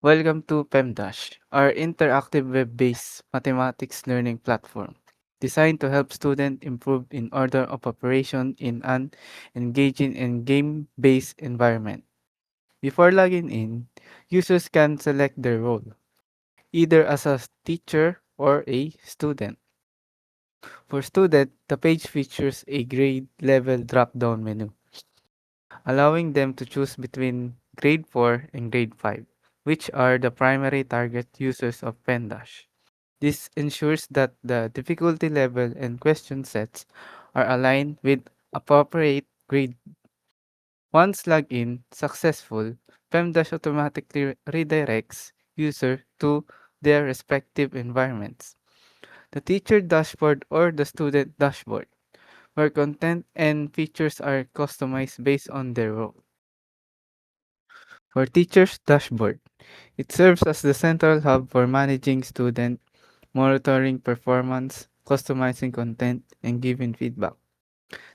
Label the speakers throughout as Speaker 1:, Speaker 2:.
Speaker 1: Welcome to PEMDASH, our interactive web-based mathematics learning platform designed to help students improve in order of operation in an engaging and game-based environment. Before logging in, users can select their role, either as a teacher or a student. For student, the page features a grade level drop-down menu, allowing them to choose between grade 4 and grade 5, which are the primary target users of PEMDASH. This ensures that the difficulty level and question sets are aligned with appropriate grade. Once login successful, PEMDASH automatically redirects user to their respective environments. The teacher dashboard or the student dashboard, where content and features are customized based on their role. For teacher's dashboard, it serves as the central hub for managing student, monitoring performance, customizing content, and giving feedback.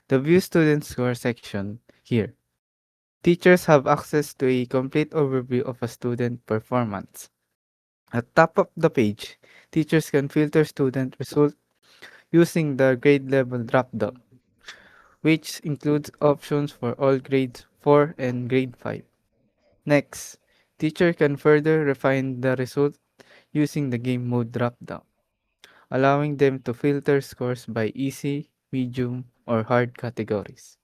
Speaker 1: The View Student Score section here. Teachers have access to a complete overview of a student performance. At top of the page, teachers can filter student results using the grade level dropdown, which includes options for all grades 4 and grade 5. Next, teacher can further refine the result using the game mode dropdown, allowing them to filter scores by easy, medium, or hard categories.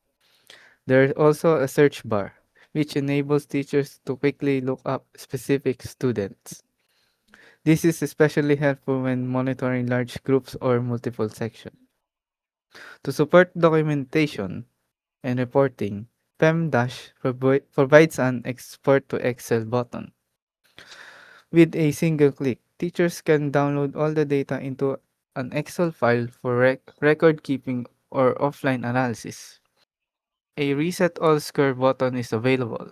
Speaker 1: There is also a search bar, which enables teachers to quickly look up specific students. This is especially helpful when monitoring large groups or multiple sections. To support documentation and reporting, PEMDASH provides an export to Excel button. With a single click, teachers can download all the data into an Excel file for record keeping or offline analysis. A Reset All Score button is available,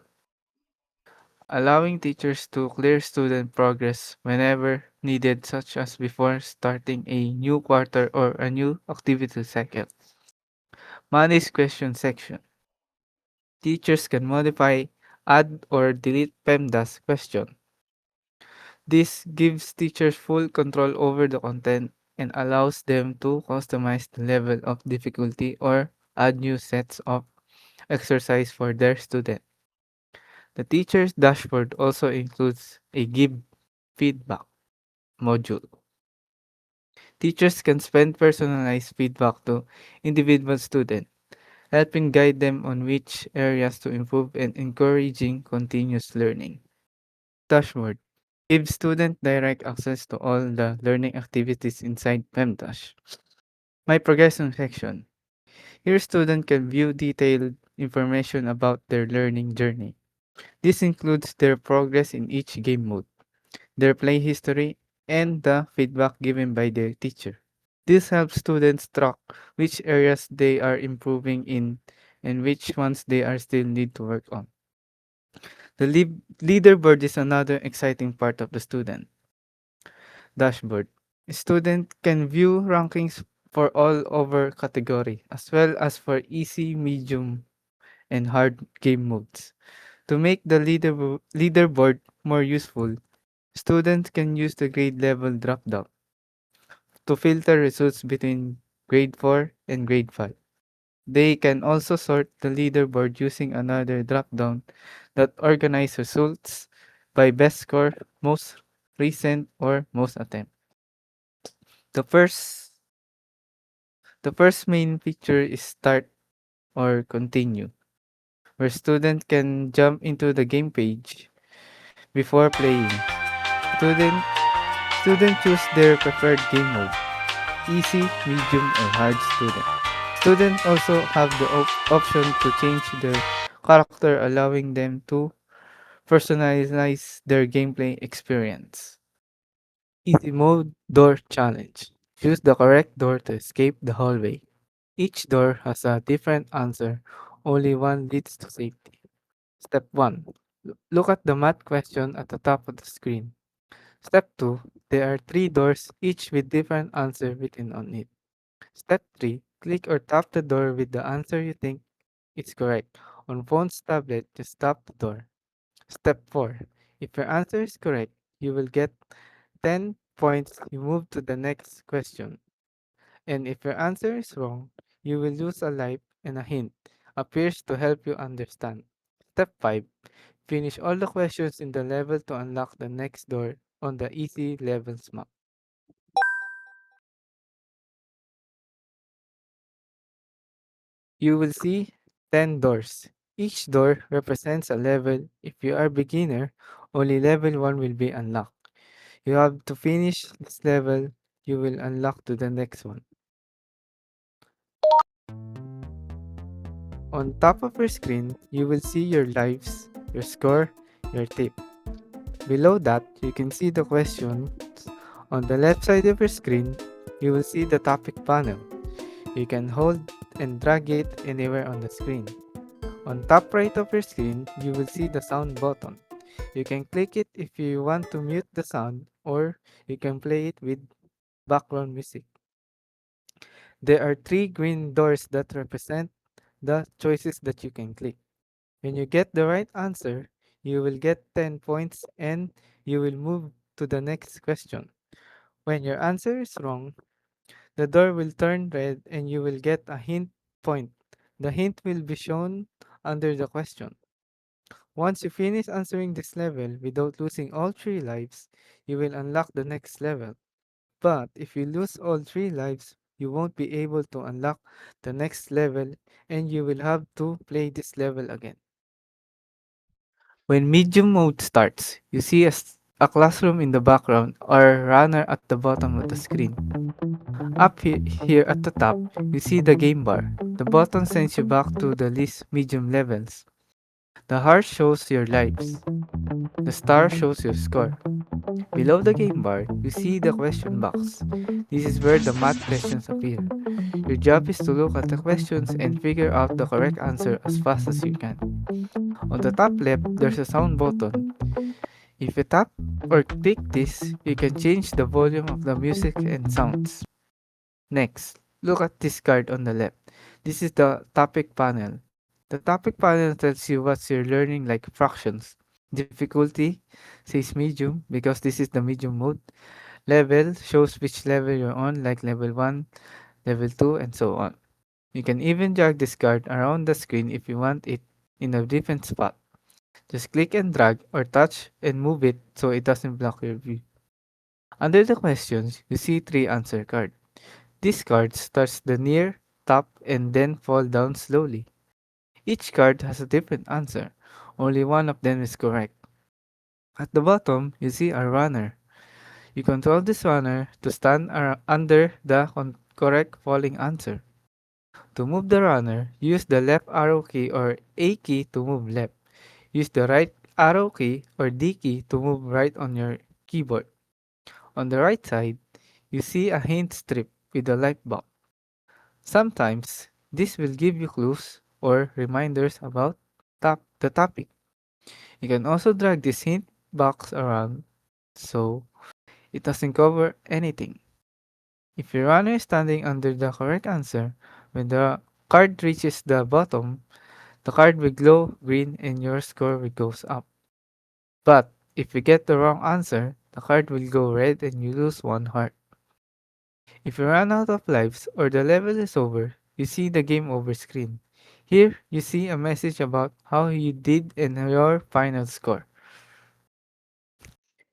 Speaker 1: allowing teachers to clear student progress whenever needed, such as before starting a new quarter or a new activity cycle. Manage question section. Teachers can modify, add, or delete PEMDAS question. This gives teachers full control over the content and allows them to customize the level of difficulty or add new sets of exercise for their student. The teacher's dashboard also includes a give feedback module. Teachers can spend personalized feedback to individual students, helping guide them on which areas to improve and encouraging continuous learning. Dashboard gives students direct access to all the learning activities inside PEMDASH. My progression section. Here students can view detailed information about their learning journey. This includes their progress in each game mode, their play history, and the feedback given by their teacher. This helps students track which areas they are improving in and which ones they are still need to work on. The leaderboard is another exciting part of the student dashboard. A student can view rankings for all over category as well as for easy, medium, and hard game modes. To make the leaderboard more useful, students can use the grade level dropdown to filter results between grade 4 and grade 5. They can also sort the leaderboard using another dropdown that organizes results by best score, most recent, or most attempt. The first the first main feature is start or continue, where student can jump into the game page before playing. Student student choose their preferred game mode, easy, medium, or hard student. Students also have the option to change their character, allowing them to personalize their gameplay experience. Easy mode door challenge. Choose the correct door to escape the hallway. Each door has a different answer. Only one leads to safety. Step 1. Look at the math question at the top of the screen. Step 2. There are 3 doors, each with different answer written on it. Step 3. Click or tap the door with the answer you think is correct. On phone's tablet, just tap the door. Step 4. If your answer is correct, you will get 10 points. You move to the next question. And if your answer is wrong, you will lose a life and a hint appears to help you understand. Step 5. Finish all the questions in the level to unlock the next door on the easy levels map. You will see 10 doors. Each door represents a level. If you are beginner, only level 1 will be unlocked. You have to finish this level, you will unlock to the next one. On top of your screen, you will see your lives, your score, your tip. Below that, you can see the questions. On the left side of your screen, you will see the topic panel. You can hold and drag it anywhere on the screen. On top right of your screen, you will see the sound button. You can click it if you want to mute the sound or you can play it with background music. There are three green doors that represent the choices that you can click. When you get the right answer, you will get 10 points and you will move to the next question. When your answer is wrong, the door will turn red and you will get a hint point. The hint will be shown under the question. Once you finish answering this level without losing all 3 lives, you will unlock the next level. But if you lose all 3 lives, you won't be able to unlock the next level and you will have to play this level again. When medium mode starts, you see a classroom in the background or a runner at the bottom of the screen. Here at the top, you see the game bar. The button sends you back to the least medium levels. The heart shows your lives. The star shows your score. Below the game bar, you see the question box. This is where the math questions appear. Your job is to look at the questions and figure out the correct answer as fast as you can. On the top left, there's a sound button. If you tap or click this, you can change the volume of the music and sounds. Next, look at this card on the left. This is the topic panel. The topic panel tells you what you're learning like fractions. Difficulty says medium because this is the medium mode. Level shows which level you're on like level 1, level 2 and so on. You can even drag this card around the screen if you want it in a different spot. Just click and drag or touch and move it so it doesn't block your view. Under the questions, you see 3 answer cards. This card starts the near, top, and then fall down slowly. Each card has a different answer. Only one of them is correct. At the bottom, you see a runner. You control this runner to stand under the correct falling answer. To move the runner, use the left arrow key or A key to move left. Use the right arrow key or D key to move right on your keyboard. On the right side, you see a hint strip with a light box. Sometimes, this will give you clues or reminders about the topic. You can also drag this hint box around so it doesn't cover anything. If your runner is standing under the correct answer, when the card reaches the bottom, the card will glow green and your score will goes up. But if you get the wrong answer, the card will go red and you lose 1 heart. If you run out of lives or the level is over, you see the game over screen. Here, you see a message about how you did and your final score.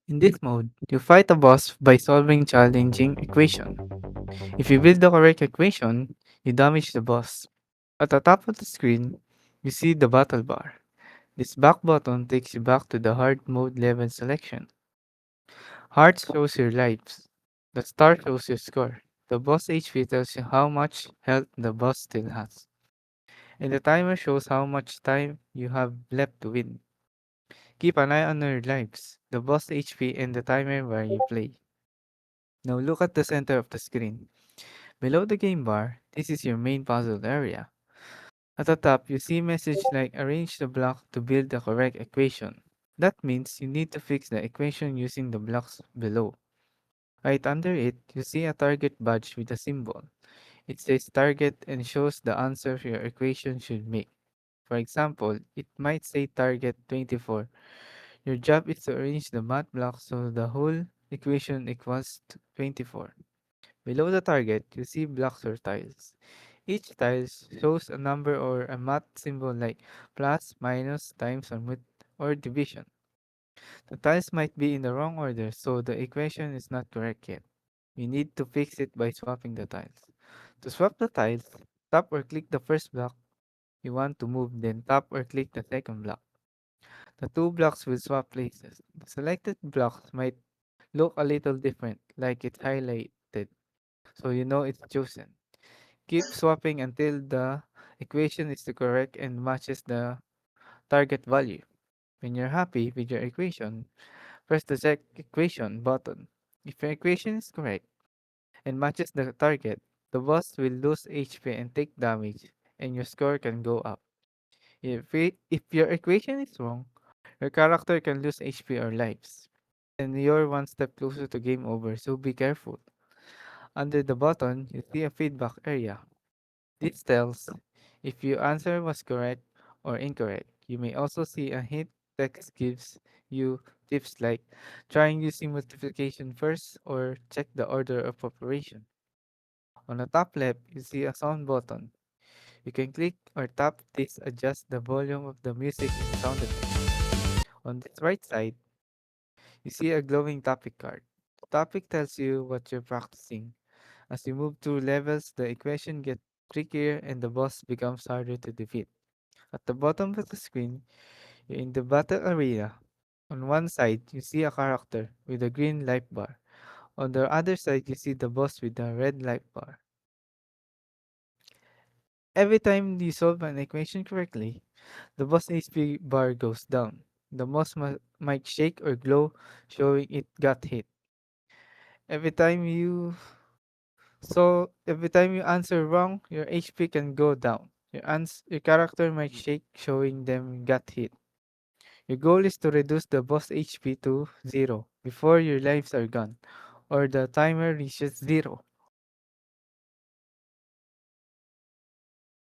Speaker 1: In this mode, you fight a boss by solving challenging equation. If you build the correct equation, you damage the boss. At the top of the screen, you see the battle bar. This back button takes you back to the hard mode level selection. Heart shows your lives. The star shows your score. The boss HP tells you how much health the boss still has. And the timer shows how much time you have left to win. Keep an eye on your lives, the boss HP, and the timer where you play. Now look at the center of the screen. Below the game bar, this is your main puzzle area. At the top, you see message like arrange the block to build the correct equation. That means you need to fix the equation using the blocks below. Right under it, you see a target badge with a symbol. It says target and shows the answer your equation should make. For example, it might say target 24. Your job is to arrange the math blocks so the whole equation equals 24. Below the target, you see blocks or tiles. Each tile shows a number or a math symbol like plus, minus, times, or division. The tiles might be in the wrong order, so the equation is not correct yet. You need to fix it by swapping the tiles. To swap the tiles, tap or click the first block you want to move, then tap or click the second block. The two blocks will swap places. The selected blocks might look a little different, like it's highlighted, so you know it's chosen. Keep swapping until the equation is the correct and matches the target value. When you're happy with your equation, press the check equation button. If your equation is correct and matches the target, the boss will lose HP and take damage, and your score can go up. If your equation is wrong, your character can lose HP or lives, and you're one step closer to game over, so be careful. Under the button, you see a feedback area. This tells if your answer was correct or incorrect. You may also see a hint text gives you tips like trying using multiplication first or check the order of operation. On the top left, you see a sound button. You can click or tap this adjust the volume of the music and sound effects. On the right side, you see a glowing topic card. The topic tells you what you're practicing. As you move through levels, the equation gets trickier and the boss becomes harder to defeat. At the bottom of the screen, you're in the battle area. On one side, you see a character with a green life bar. On the other side, you see the boss with a red life bar. Every time you solve an equation correctly, the boss HP bar goes down. The boss might shake or glow, showing it got hit. Every time you every time you answer wrong, your HP can go down. Your character might shake, showing them got hit. Your goal is to reduce the boss HP to 0 before your lives are gone, or the timer reaches 0.